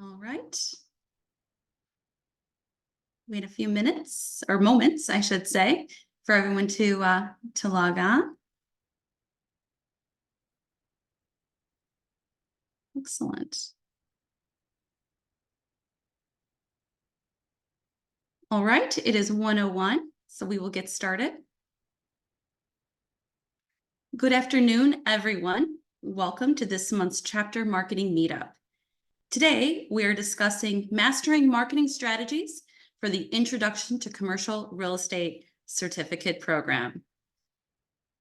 All right. Wait a few minutes or moments, I should say, for everyone to log on. Excellent. All right, it is 1:01, so we will get started. Good afternoon, everyone. Welcome to this month's Chapter Marketing Meetup. Today, we are discussing Mastering Marketing Strategies for the Introduction to Commercial Real Estate Certificate Program.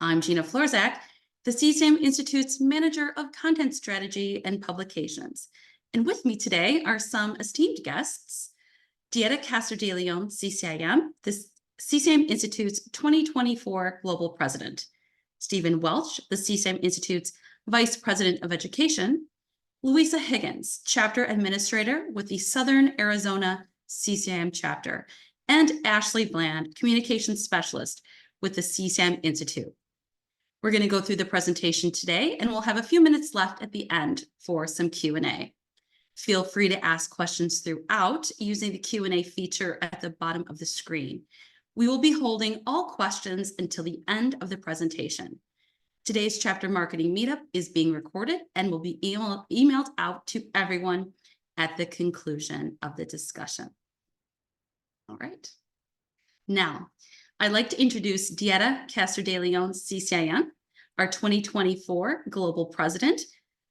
I'm Gina Florzak, the CCIM Institute's Manager of Content Strategy and Publications. And with me today are some esteemed guests: Casto-DeLeon, CCIM, the CCIM Institute's 2024 Global President; Stephen Welch, the CCIM Institute's Vice President of Education; Louisa Higgins, Chapter Administrator with the Southern Arizona CCIM Chapter; and Ashley Bland, Communications Specialist with the CCIM Institute. We're going to go through the presentation today, and we'll have a few minutes left at the end for some Q&A. Feel free to ask questions throughout using the Q&A feature at the bottom of the screen. We will be holding all questions until the end of the presentation. Today's Chapter Marketing Meetup is being recorded and will be emailed out to everyone at the conclusion of the discussion. All right. Now, I'd like to introduce Casto-DeLeon, CCIM, our 2024 Global President,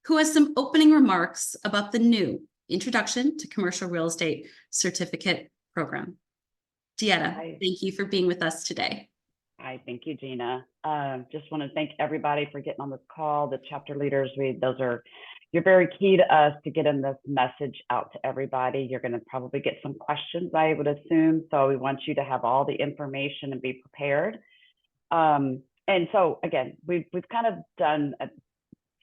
who has some opening remarks about the new Introduction to Commercial Real Estate Certificate Program. Hi. Thank you for being with us today. Hi, thank you, Gina. Just want to thank everybody for getting on this call, the chapter leaders. You're very key to us to getting this message out to everybody. You're going to probably get some questions, I would assume. So we want you to have all the information and be prepared. And so again, we've kind of done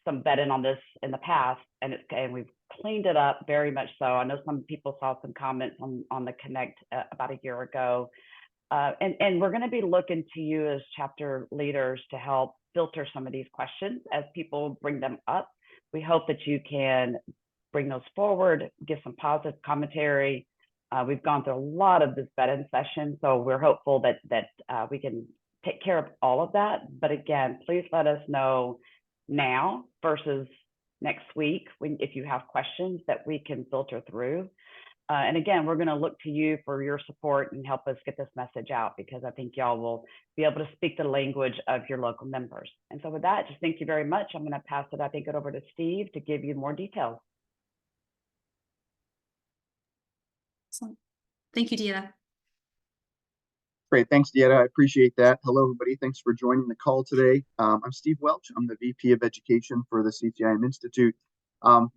some vetting on this in the past, and we've cleaned it up very much so. I know some people saw some comments on the Connect about a year ago. And we're going to be looking to you as chapter leaders to help filter some of these questions as people bring them up. We hope that you can bring those forward, give some positive commentary. We've gone through a lot of this vetting session, so we're hopeful that we can take care of all of that. But again, please let us know now versus next week if you have questions that we can filter through. And again, we're going to look to you for your support and help us get this message out, because I think y'all will be able to speak the language of your local members. And so with that, just thank you very much. I'm going to pass it over to Steve to give you more details. Excellent. Thank you, Dieta. Great, thanks, Dieta. I appreciate that. Hello, everybody. Thanks for joining the call today. I'm Steve Welch. I'm the VP of Education for the CCIM Institute.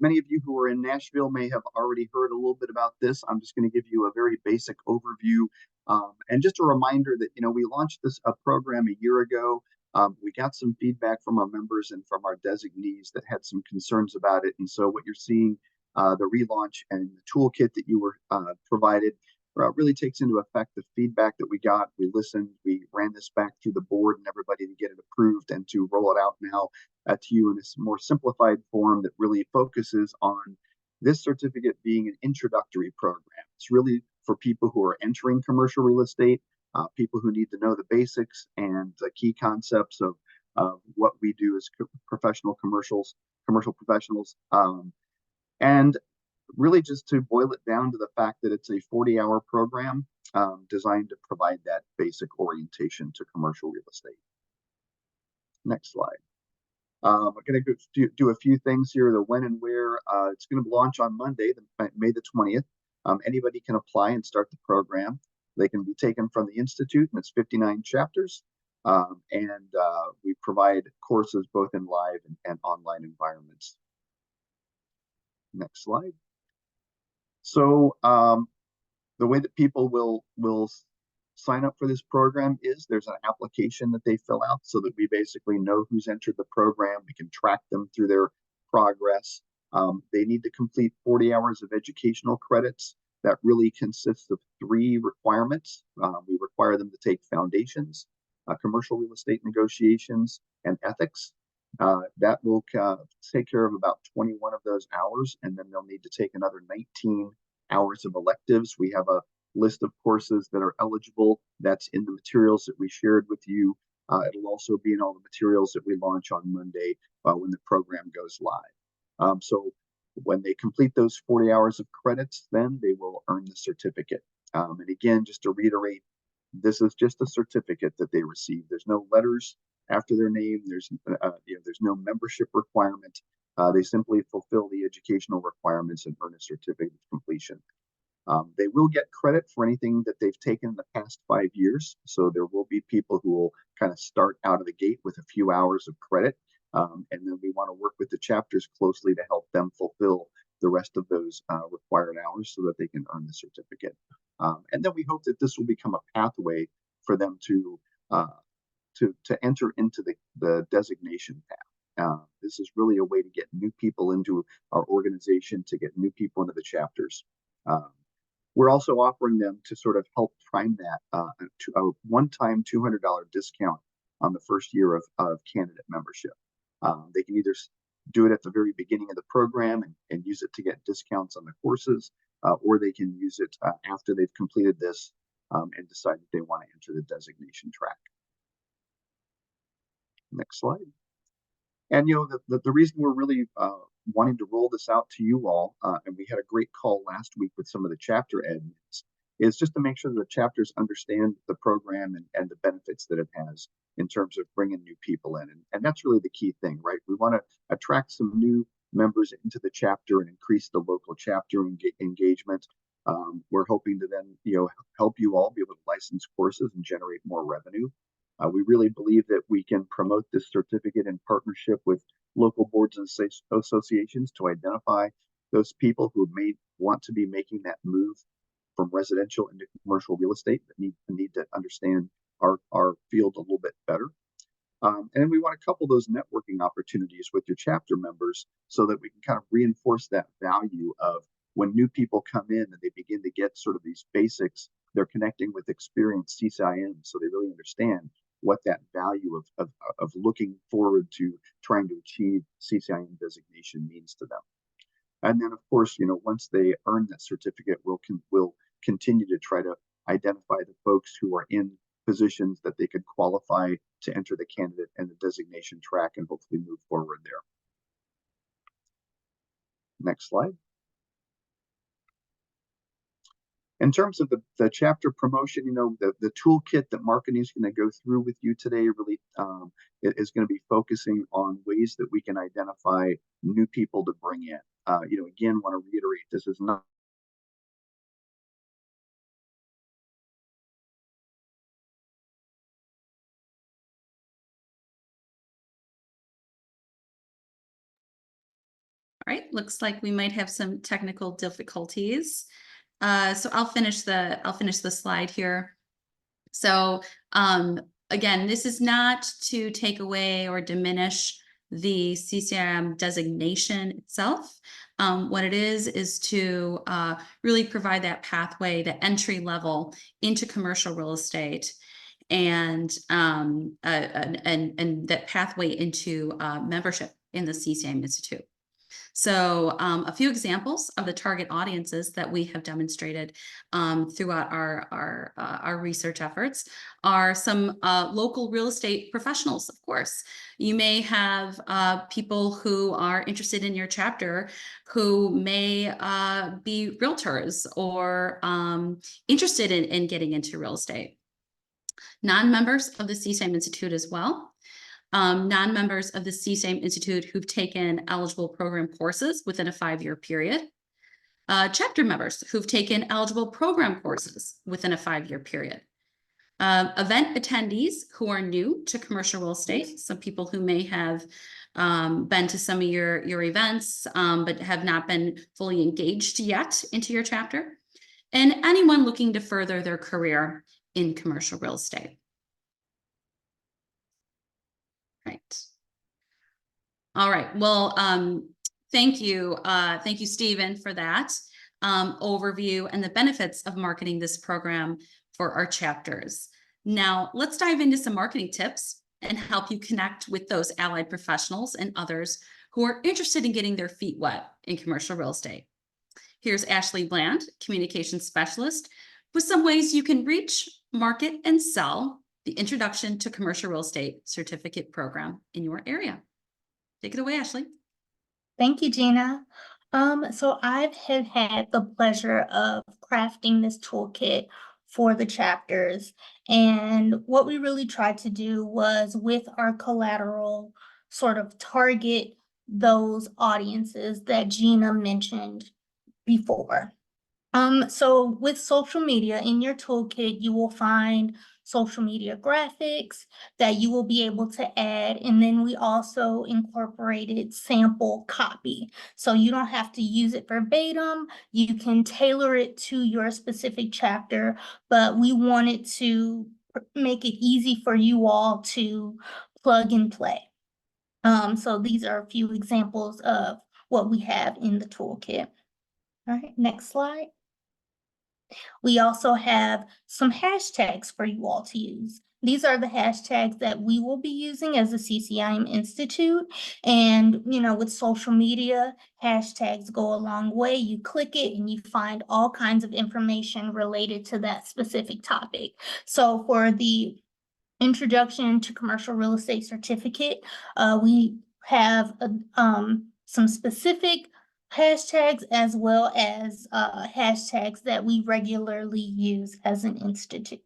Many of you who are in Nashville may have already heard a little bit about this. I'm just going to give you a very basic overview, and just a reminder that we launched this program a year ago. We got some feedback from our members and from our designees that had some concerns about it, and so what you're seeing, the relaunch and the toolkit that you were provided, really takes into effect the feedback that we got. We listened, we ran this back through the board and everybody to get it approved and to roll it out now to you in a more simplified form that really focuses on this certificate being an introductory program. It's really for people who are entering commercial real estate, people who need to know the basics and the key concepts of what we do as commercial professionals. And really just to boil it down to the fact that it's a 40-hour program designed to provide that basic orientation to commercial real estate. Next slide. I'm going to do a few things here, the when and where. It's going to launch on Monday, May the 20th. Anybody can apply and start the program. They can be taken from the Institute, and it's 59 chapters. And we provide courses both in live and online environments. Next slide. So the way that people will sign up for this program is there's an application that they fill out so that we basically know who's entered the program. We can track them through their progress. They need to complete 40 hours of educational credits. That really consists of 3 requirements. We require them to take foundations, commercial real estate negotiations, and ethics. That will take care of about 21 of those hours, and then they'll need to take another 19 hours of electives. We have a list of courses that are eligible. That's in the materials that we shared with you. It'll also be in all the materials that we launch on Monday when the program goes live. So when they complete those 40 hours of credits, then they will earn the certificate. And again, just to reiterate, this is just a certificate that they receive. There's no letters after their name. There's no membership requirement. They simply fulfill the educational requirements and earn a certificate of completion. They will get credit for anything that they've taken in the past 5 years. So there will be people who will kind of start out of the gate with a few hours of credit. And then we want to work with the chapters closely to help them fulfill the rest of those required hours so that they can earn the certificate. And then we hope that this will become a pathway for them to enter into the designation path. This is really a way to get new people into our organization, to get new people into the chapters. We're also offering them to sort of help prime that to a one-time $200 discount on the first year of candidate membership. They can either do it at the very beginning of the program and use it to get discounts on the courses, or they can use it after they've completed this and decide that they want to enter the designation track. Next slide. And the reason we're really wanting to roll this out to you all, and we had a great call last week with some of the chapter admins, is just to make sure that the chapters understand the program and the benefits that it has in terms of bringing new people in. And that's really the key thing, right? We want to attract some new members into the chapter and increase the local chapter engagement. We're hoping to then help you all be able to license courses and generate more revenue. We really believe that we can promote this certificate in partnership with local boards and associations to identify those people who may want to be making that move from residential into commercial real estate, that need to understand our field a little bit better. And we want to couple those networking opportunities with your chapter members so that we can kind of reinforce that value of when new people come in and they begin to get sort of these basics, they're connecting with experienced CCIM, so they really understand what that value of looking forward to trying to achieve CCIM designation means to them. And then, of course, once they earn that certificate, we'll continue to try to identify the folks who are in positions that they could qualify to enter the candidate and the designation track and hopefully move forward there. Next slide. In terms of the chapter promotion, the toolkit that marketing is going to go through with you today really is going to be focusing on ways that we can identify new people to bring in. Again, want to reiterate, this is not All right, looks like we might have some technical difficulties. So I'll finish the slide here. So again, this is not to take away or diminish the CCIM designation itself. What it is to really provide that pathway, the entry level into commercial real estate, and that pathway into membership in the CCIM Institute. So a few examples of the target audiences that we have demonstrated throughout our research efforts are some local real estate professionals, of course. You may have people who are interested in your chapter who may be realtors or interested in getting into real estate. Non-members of the CCIM Institute as well. Non-members of the CCIM Institute who've taken eligible program courses within a 5-year period. Chapter members who've taken eligible program courses within a 5-year period. Event attendees who are new to commercial real estate, some people who may have been to some of your events but have not been fully engaged yet into your chapter. And anyone looking to further their career in commercial real estate. Right. All right. Well, thank you. Thank you, Stephen, for that overview and the benefits of marketing this program for our chapters. Now, let's dive into some marketing tips and help you connect with those allied professionals and others who are interested in getting their feet wet in commercial real estate. Here's Ashley Bland, Communications Specialist, with some ways you can reach, market, and sell the Introduction to Commercial Real Estate Certificate Program in your area. Take it away, Ashley. Thank you, Gina. So I have had the pleasure of crafting this toolkit for the chapters. And what we really tried to do was, with our collateral, sort of target those audiences that Gina mentioned before. So with social media in your toolkit, you will find social media graphics that you will be able to add. And then we also incorporated sample copy. So you don't have to use it verbatim. You can tailor it to your specific chapter, but we wanted to make it easy for you all to plug and play. So these are a few examples of what we have in the toolkit. All right, next slide. We also have some hashtags for you all to use. These are the hashtags that we will be using as a CCIM Institute. And, with social media, hashtags go a long way. You click it and you find all kinds of information related to that specific topic. So for the Introduction to Commercial Real Estate Certificate, we have some specific hashtags as well as hashtags that we regularly use as an institute.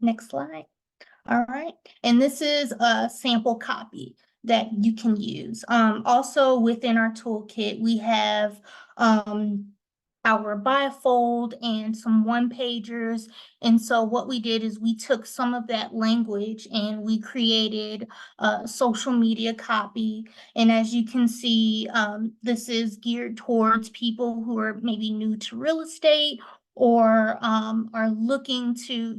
Next slide. All right, and this is a sample copy that you can use. Also within our toolkit, we have our bifold and some one-pagers. And so what we did is we took some of that language and we created a social media copy. And as you can see, this is geared towards people who are maybe new to real estate or are looking to,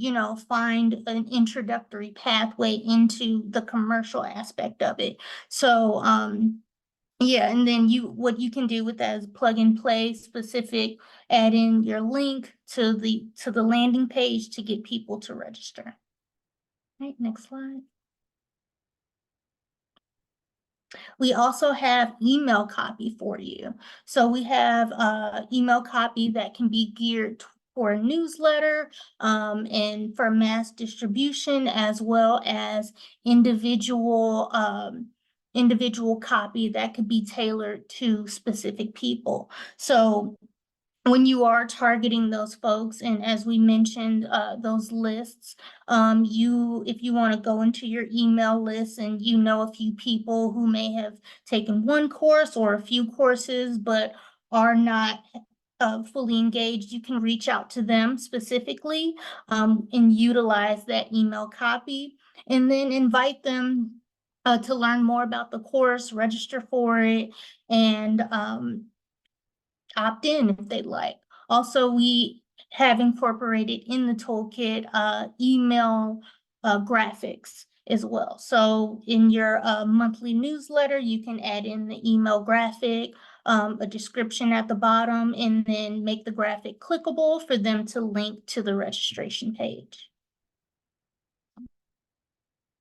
find an introductory pathway into the commercial aspect of it. So, yeah, and then what you can do with that is plug and play specific, add in your link to the landing page to get people to register. All right, next slide. We also have email copy for you. So we have email copy that can be geared for a newsletter and for mass distribution, as well as individual copy that could be tailored to specific people. So when you are targeting those folks, and as we mentioned, those lists, if you want to go into your email list and a few people who may have taken one course or a few courses but are not fully engaged, you can reach out to them specifically and utilize that email copy, and then invite them to learn more about the course, register for it, and opt in if they'd like. Also, we have incorporated in the toolkit email graphics as well. So in your monthly newsletter, you can add in the email graphic, a description at the bottom, and then make the graphic clickable for them to link to the registration page.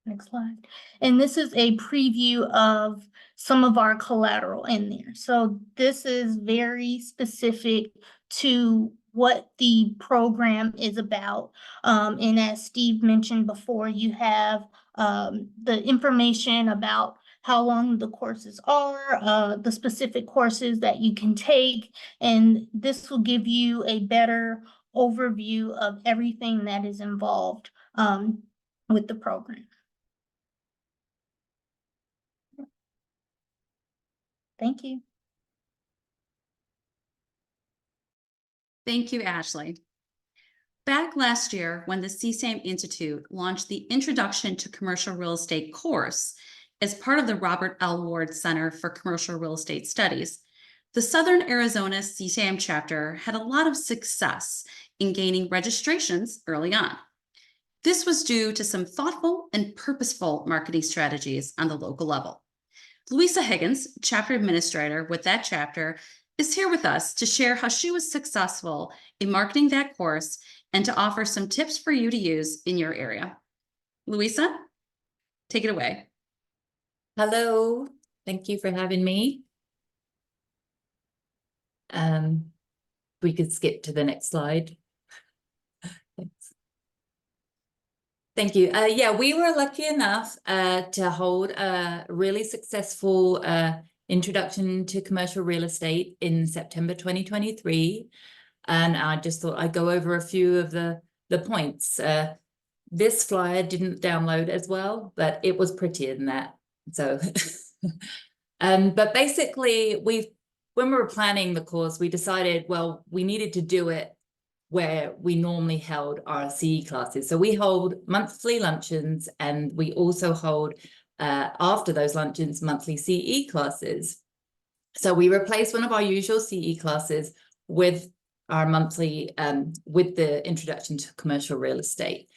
Next slide. And this is a preview of some of our collateral in there. So this is very specific to what the program is about. And as Steve mentioned before, you have the information about how long the courses are, the specific courses that you can take, and this will give you a better overview of everything that is involved with the program. Thank you. Thank you, Ashley. Back last year, when the CCIM Institute launched the Introduction to Commercial Real Estate course as part of the Robert L. Ward Center for Commercial Real Estate Studies, the Southern Arizona CCIM Chapter had a lot of success in gaining registrations early on. This was due to some thoughtful and purposeful marketing strategies on the local level. Louisa Higgins, chapter administrator with that chapter, is here with us to share how she was successful in marketing that course and to offer some tips for you to use in your area. Louisa, take it away. Hello, thank you for having me. We could skip to the next slide. Thanks. Thank you. Yeah, we were lucky enough to hold a really successful introduction to commercial real estate in September 2023. And I just thought I'd go over a few of the points. This flyer didn't download as well, but it was prettier than that. So, but basically when we were planning the course, we decided, well, we needed to do it where we normally held our CE classes. So we hold monthly luncheons, and we also hold, after those luncheons, monthly CE classes. So we replaced one of our usual CE classes with our monthly, with the introduction to commercial real estate.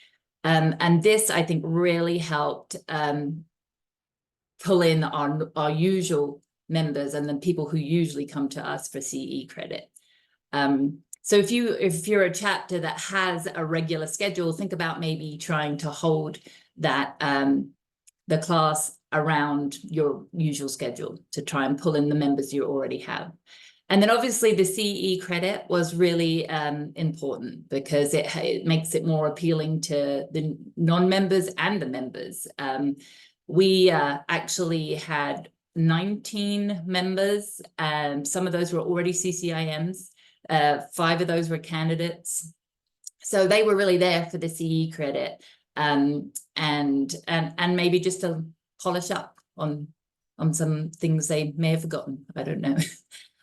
And this, I think, really helped pull in our usual members and the people who usually come to us for CE credit. So if you're a chapter that has a regular schedule, think about maybe trying to hold that the class around your usual schedule to try and pull in the members you already have. And then obviously the CE credit was really important because it makes it more appealing to the non-members and the members. We actually had 19 members, and some of those were already CCIMs. 5 of those were candidates. So they were really there for the CE credit, and maybe just to polish up on some things they may have forgotten. I don't know.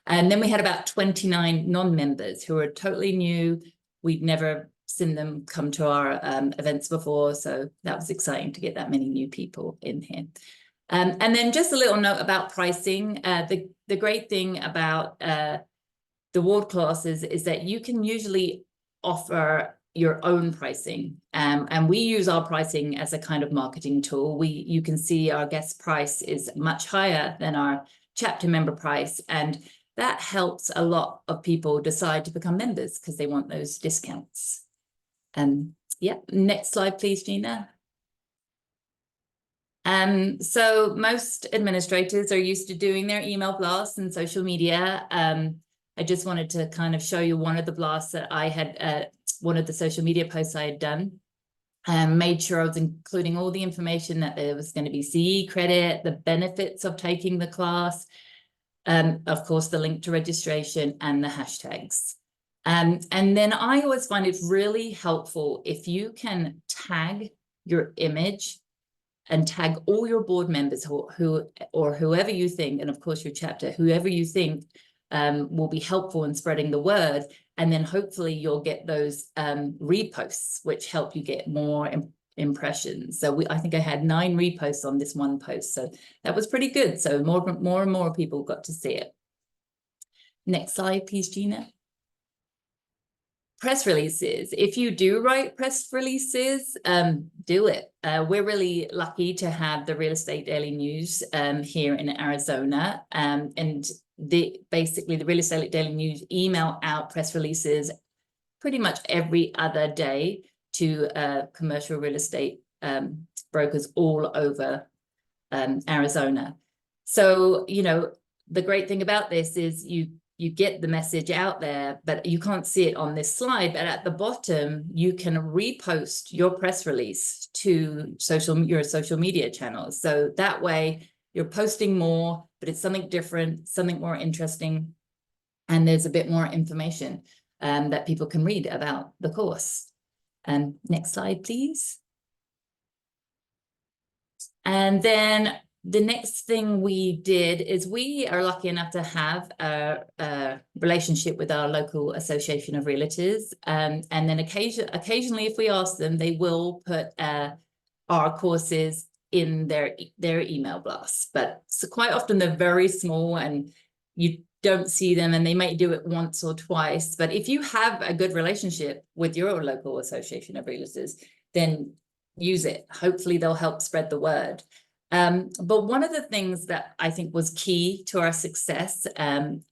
And then we had about 29 non-members who were totally new. We'd never seen them come to our events before, so that was exciting to get that many new people in here. And then just a little note about pricing. The great thing about the ward classes is that you can usually offer your own pricing, and we use our pricing as a kind of marketing tool. You can see our guest price is much higher than our chapter member price, and that helps a lot of people decide to become members because they want those discounts. Yeah, next slide, please, Gina. So most administrators are used to doing their email blasts and social media. I just wanted to kind of show you one of the blasts that I had, one of the social media posts I had done. Made sure I was including all the information that there was going to be CE credit, the benefits of taking the class, of course, the link to registration and the hashtags. And then I always find it really helpful if you can tag your image and tag all your board members or whoever you think, and of course your chapter, whoever you think will be helpful in spreading the word. And then hopefully you'll get those reposts, which help you get more impressions. So I think I had 9 reposts on this one post. So that was pretty good. So more and more people got to see it. Next slide, please, Gina. Press releases. If you do write press releases, do it. We're really lucky to have the Real Estate Daily News here in Arizona. And basically the Real Estate Daily News email out press releases pretty much every other day to commercial real estate brokers all over Arizona. So, you know, the great thing about this is you get the message out there, but you can't see it on this slide, but at the bottom, you can repost your press release to your social media channels. So that way you're posting more, but it's something different, something more interesting, and there's a bit more information that people can read about the course. Next slide, please. And then the next thing we did is we are lucky enough to have a relationship with our local association of realtors. And then occasionally, if we ask them, they will put our courses in their email blasts. But so quite often they're very small and you don't see them, and they might do it once or twice. But if you have a good relationship with your local association of realtors, then use it. Hopefully they'll help spread the word. But one of the things that I think was key to our success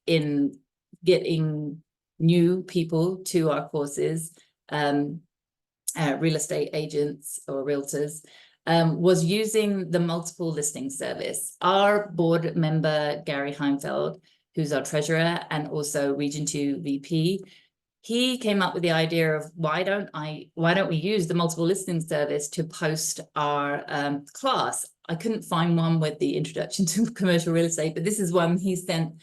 in getting new people to our courses real estate agents or realtors, was using the multiple listing service. Our board member, Gary Heimfeld, who's our treasurer and also Region 2 VP, he came up with the idea of why don't we use the multiple listing service to post our class. I couldn't find one with the introduction to commercial real estate, but this is one he sent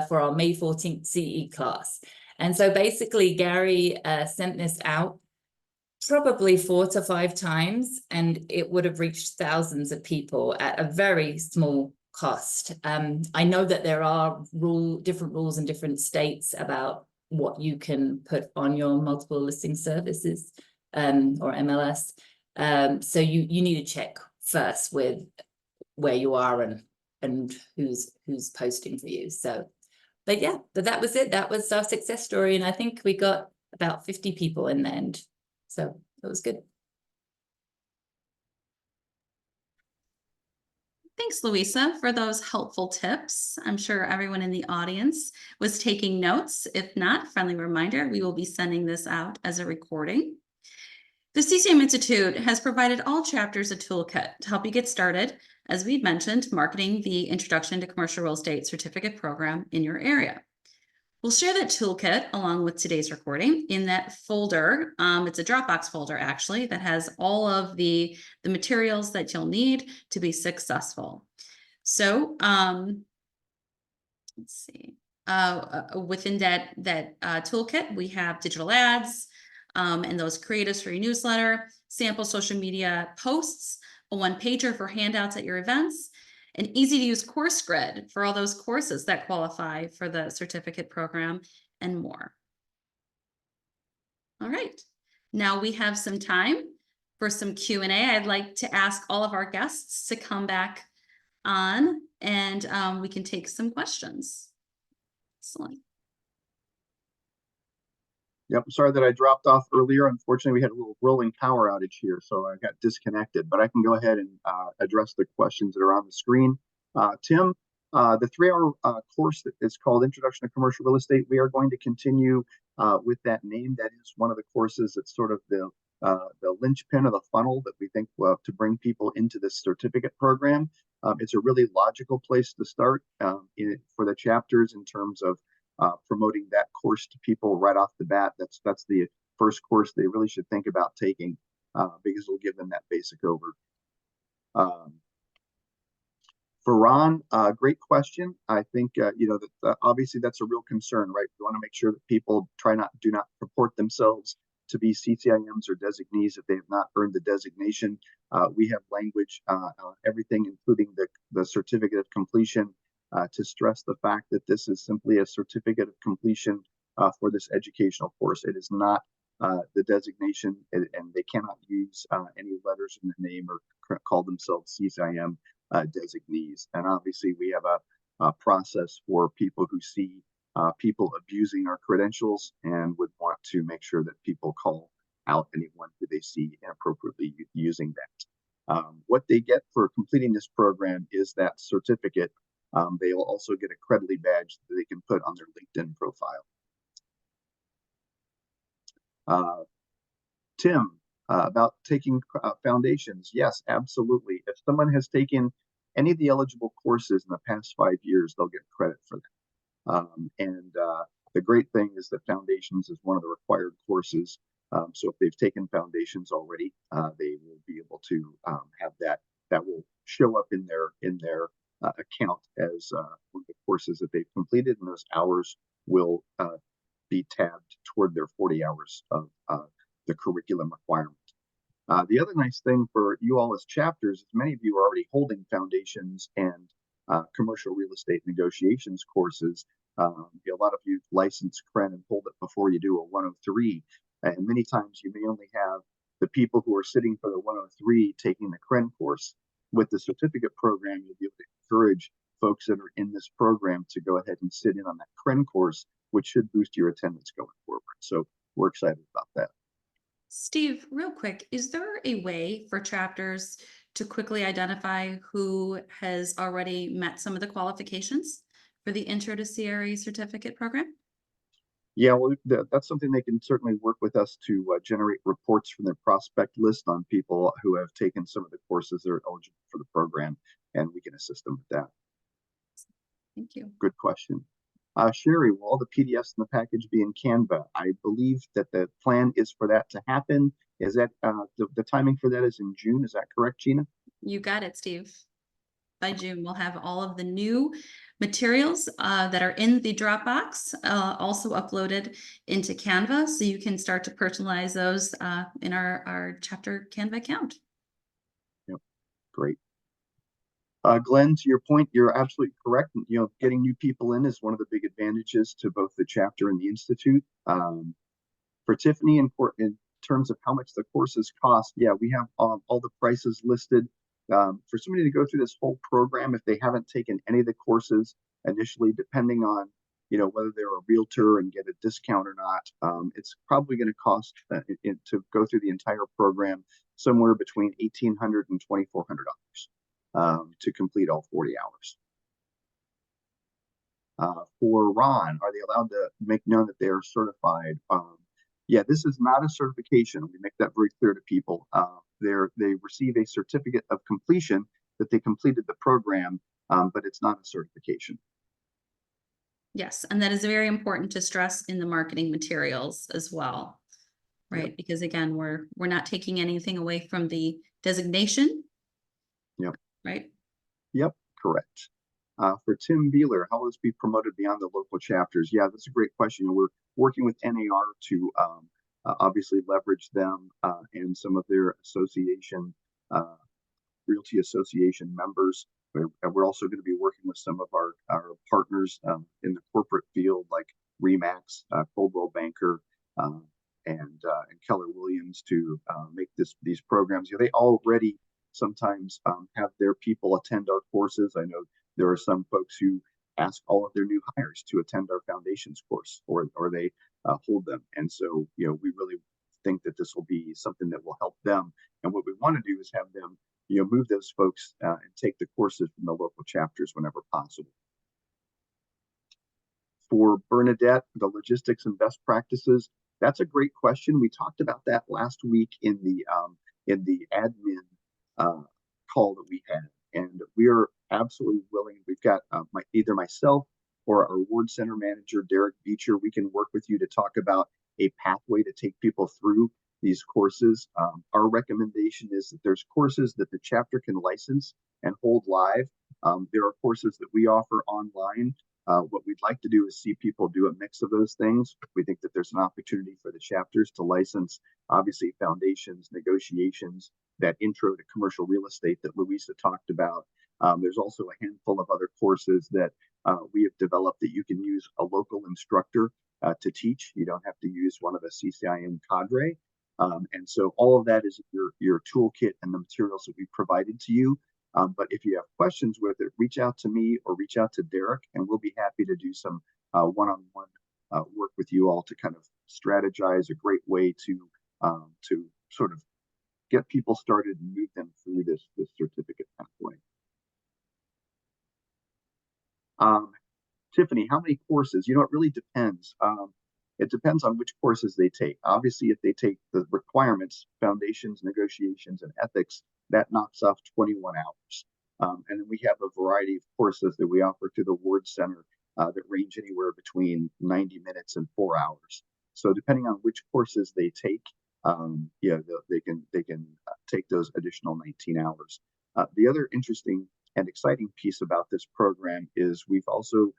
for our May 14th CE class. And so basically Gary sent this out probably 4 to 5 times, and it would have reached thousands of people at a very small cost. I know that there are different rules in different states about what you can put on your multiple listing services or MLS. So you need to check first with where you are and who's posting for you. So, but yeah, but that was it. That was our success story, and I think we got about 50 people in the end. So it was good. Thanks, Louisa, for those helpful tips. I'm sure everyone in the audience was taking notes. If not, friendly reminder, we will be sending this out as a recording. The CCIM Institute has provided all chapters a toolkit to help you get started, as we've mentioned, marketing the Introduction to Commercial Real Estate Certificate Program in your area. We'll share that toolkit along with today's recording in that folder. It's a Dropbox folder, actually, that has all of the materials that you'll need to be successful. So let's see. Within that toolkit, we have digital ads and those creatives for your newsletter, sample social media posts, a one-pager for handouts at your events, an easy-to-use course grid for all those courses that qualify for the certificate program, and more. All right, now we have some time for some Q&A. I'd like to ask all of our guests to come back on, and we can take some questions. Excellent. Yep, sorry that I dropped off earlier. Unfortunately, we had a little rolling power outage here, so I got disconnected. But I can go ahead and address the questions that are on the screen. Tim, the 3-hour course that is called Introduction to Commercial Real Estate, we are going to continue with that name. That is one of the courses that's sort of the linchpin of the funnel that we think to bring people into this certificate program. It's a really logical place to start for the chapters in terms of promoting that course to people right off the bat. That's the first course they really should think about taking because it'll give them that basic over. For Ron, great question. I think obviously that's a real concern, right? We want to make sure that people do not purport themselves to be CCIMs or designees if they have not earned the designation. We have language, everything, including the certificate of completion, to stress the fact that this is simply a certificate of completion for this educational course. It is not the designation, and they cannot use any letters in the name or call themselves CCIM designees. And obviously, we have a process for people who see people abusing our credentials and would want to make sure that people call out anyone who they see inappropriately using that. What they get for completing this program is that certificate. They will also get a creditly badge that they can put on their LinkedIn profile. Tim, about taking foundations. Yes, absolutely. If someone has taken any of the eligible courses in the past 5 years, they'll get credit for that. The great thing is that foundations is one of the required courses. So if they've taken foundations already, they will be able to have that. That will show up in their account as one of the courses that they've completed, and those hours will be tabbed toward their 40 hours of the curriculum requirement. The other nice thing for you all as chapters is many of you are already holding foundations and commercial real estate negotiations courses. A lot of you license CREN and hold it before you do a 103. And many times you may only have the people who are sitting for the 103 taking the CREN course. With the certificate program, you'll be able to encourage folks that are in this program to go ahead and sit in on that CREN course, which should boost your attendance going forward. So we're excited about that. Steve, real quick, is there a way for chapters to quickly identify who has already met some of the qualifications for the Intro to CRE certificate program? Yeah, well, that's something they can certainly work with us to generate reports from their prospect list on people who have taken some of the courses that are eligible for the program, and we can assist them with that. Thank you. Good question. Sherry, will all the PDFs in the package be in Canva? I believe that the plan is for that to happen. Is that the timing for that is in June? Is that correct, Gina? You got it, Steve. By June, we'll have all of the new materials that are in the Dropbox also uploaded into Canva, so you can start to personalize those in our chapter Canva account. Yep, great. Glenn, to your point, you're absolutely correct. You know, getting new people in is one of the big advantages to both the chapter and the Institute. For Tiffany, in terms of how much the courses cost, yeah, we have all the prices listed. For somebody to go through this whole program, if they haven't taken any of the courses initially, depending on, you know, whether they're a realtor and get a discount or not, it's probably going to cost to go through the entire program somewhere between $1,800 and $2,400 to complete all 40 hours. For Ron, are they allowed to make known that they are certified? Yeah, this is not a certification. We make that very clear to people. They receive a certificate of completion that they completed the program, but it's not a certification. Yes, and that is very important to stress in the marketing materials as well, right? Yep. Because again, we're not taking anything away from the designation. Yep. Right. Yep, correct. For Tim Beeler, how will this be promoted beyond the local chapters? Yeah, that's a great question. We're working with NAR to obviously leverage them and some of their association, Realty Association members. We're also going to be working with some of our partners in the corporate field, like Remax, Coldwell Banker, and Keller Williams, to make these programs. You know, they already sometimes have their people attend our courses. I know there are some folks who ask all of their new hires to attend our foundations course, or they hold them. And so, you know, we really think that this will be something that will help them. And what we want to do is have them, you know, move those folks and take the courses from the local chapters whenever possible. For Bernadette, the logistics and best practices, that's a great question. We talked about that last week in the admin call that we had, and we are absolutely willing. We've got either myself or our ward center manager, Derek Beecher. We can work with you to talk about a pathway to take people through these courses. Our recommendation is that there's courses that the chapter can license and hold live. There are courses that we offer online. What we'd like to do is see people do a mix of those things. We think that there's an opportunity for the chapters to license, obviously, foundations, negotiations, that intro to commercial real estate that Louisa talked about. There's also a handful of other courses that we have developed that you can use a local instructor to teach. You don't have to use one of the CCIM cadre. And so all of that is your toolkit and the materials that we provided to you. But if you have questions with it, reach out to me or reach out to Derek, and we'll be happy to do some one-on-one work with you all to kind of strategize a great way to sort of get people started and move them through this certificate pathway. Tiffany, how many courses? You know, it really depends. It depends on which courses they take. Obviously, if they take the requirements, foundations, negotiations, and ethics, that knocks off 21 hours. And then we have a variety of courses that we offer to the Ward Center that range anywhere between 90 minutes and 4 hours. So depending on which courses they take, yeah, they can take those additional 19 hours. The other interesting and exciting piece about this program is we've also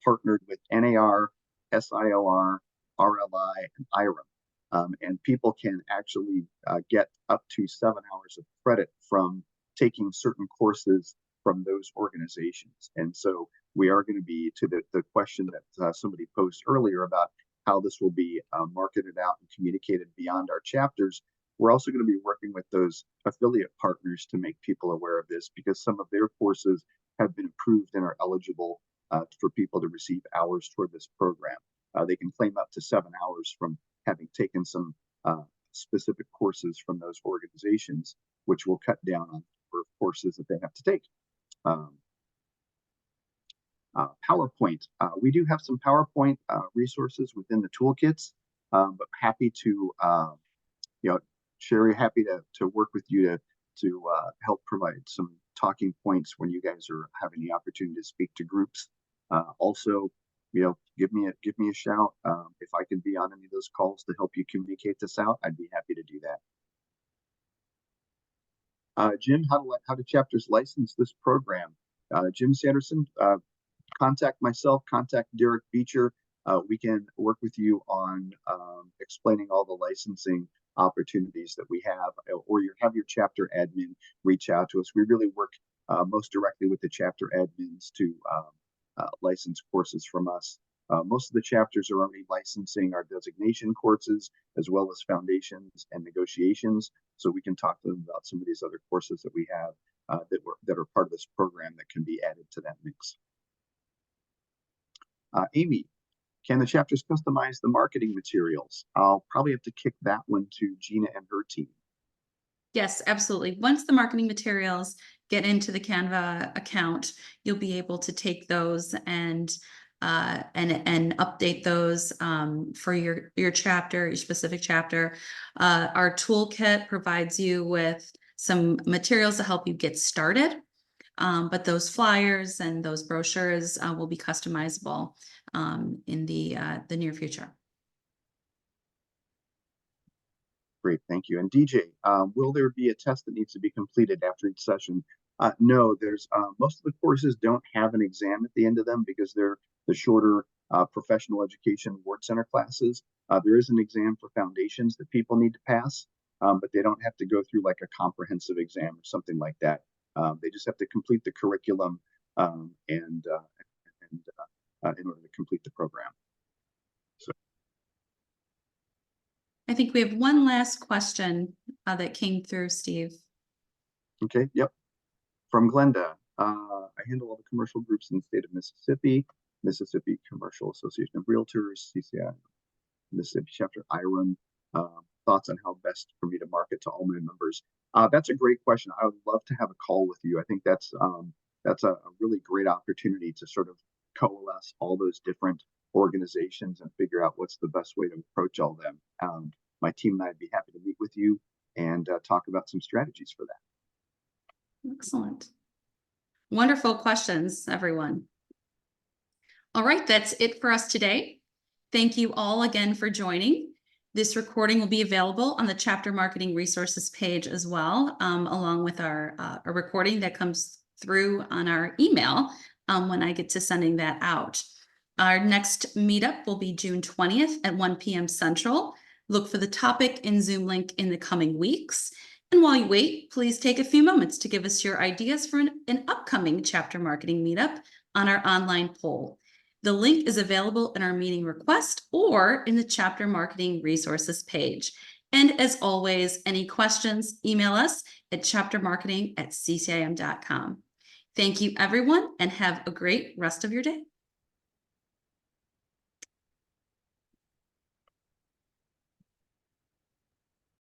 partnered with NAR, SIOR, RLI, and IRM. And people can actually get up to 7 hours of credit from taking certain courses from those organizations. And so we are going to be, to the question that somebody posed earlier about how this will be marketed out and communicated beyond our chapters, we're also going to be working with those affiliate partners to make people aware of this, because some of their courses have been approved and are eligible for people to receive hours toward this program. They can claim up to 7 hours from having taken some specific courses from those organizations, which will cut down on the number of courses that they have to take. PowerPoint. We do have some PowerPoint resources within the toolkits, but happy to, Sherry, happy to work with you to help provide some talking points when you guys are having the opportunity to speak to groups. Also, give me a shout if I can be on any of those calls to help you communicate this out. I'd be happy to do that. Jim, how do chapters license this program? Jim Sanderson, contact myself, contact Derek Beecher. We can work with you on explaining all the licensing opportunities that we have, or you have your chapter admin reach out to us. We really work most directly with the chapter admins to license courses from us. Most of the chapters are already licensing our designation courses as well as foundations and negotiations. So we can talk to them about some of these other courses that we have that are part of this program that can be added to that mix. Amy, can the chapters customize the marketing materials? I'll probably have to kick that one to Gina and her team. Yes, absolutely. Once the marketing materials get into the Canva account, you'll be able to take those and update those for your chapter, your specific chapter. Our toolkit provides you with some materials to help you get started. But those flyers and those brochures will be customizable in the near future. Great, thank you. And DJ, will there be a test that needs to be completed after each session? No, there's most of the courses don't have an exam at the end of them because they're the shorter professional education ward center classes. There is an exam for foundations that people need to pass, but they don't have to go through like a comprehensive exam or something like that. They just have to complete the curriculum in order to complete the program. So. I think we have one last question that came through, Steve. Okay, yep. From Glenda, I handle all the commercial groups in the state of Mississippi, Mississippi Commercial Association of Realtors, CCIM, Mississippi Chapter, IREM. Thoughts on how best for me to market to all my members? That's a great question. I would love to have a call with you. I think that's a really great opportunity to sort of coalesce all those different organizations and figure out what's the best way to approach all of them. My team and I'd be happy to meet with you and talk about some strategies for that. Excellent. Wonderful questions, everyone. All right, that's it for us today. Thank you all again for joining. This recording will be available on the Chapter Marketing Resources page as well, along with our a recording that comes through on our email when I get to sending that out. Our next meetup will be June 20th at 1 p.m. Central. Look for the topic and Zoom link in the coming weeks. And while you wait, please take a few moments to give us your ideas for an upcoming chapter marketing meetup on our online poll. The link is available in our meeting request or in the Chapter Marketing Resources page. And as always, any questions, email us at chaptermarketing@ccim.com. Thank you, everyone, and have a great rest of your day.